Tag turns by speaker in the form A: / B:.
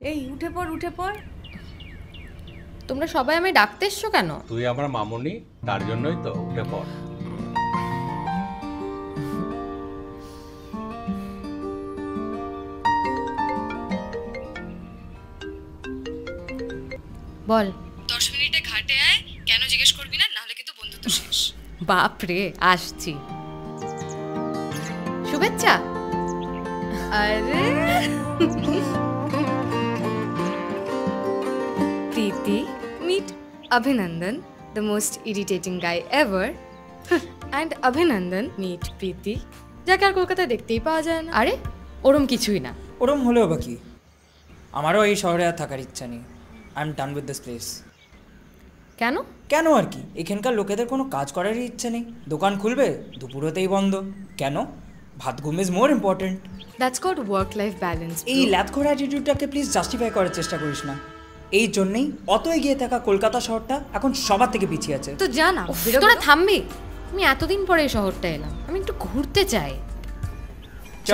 A: এই উঠে পড় উঠে পড়।
B: তোমরা সবাই আমি ডাকতে এসছো কেন?
C: তুই আমার মামুনি, তার জন্যই তো উঠে পড়।
B: বল।
A: 10 মিনিটে ঘাটে আয়, কেন জিজ্ঞেস করবি না, নাহলে কিন্তু বন্ধুত্ব শেষ।
B: বাপ রে, আসছি। শুভেচ্ছা।
A: আরে Preeti, meet Abhinandan, the most irritating guy ever. And Abhinandan, meet Preeti, যাকে আর কলকাতায় দেখতেই পাওয়া যায় না।
B: আরে ওরম কিছুই না।
D: ওরম হলেও বা কি, আমারও এই শহরে আর থাকার ইচ্ছা নেই। I am done with this place.
B: কেন?
D: কেন আর কি, এখানকার লোকেদের কোনো কাজ করারই ইচ্ছে নেই। দোকান খুলবে, দুপুরতেই বন্ধ। কেন? ভাত ঘুম is more important.
A: That's called work-life balance.
D: এই ল্যাথখোর অ্যাটিটিউডটাকে প্লিজ জাস্টিফাই করার চেষ্টা করিস না। এই জন্যেই অত এগিয়ে থাকা কলকাতা শহরটা এখন সবার থেকে পিছিয়ে আছে।
A: তো জানা
B: তোরা থামবি? আমি এতদিন পরে এই শহরটা এলাম, আমি একটু ঘুরতে চাই।
D: চ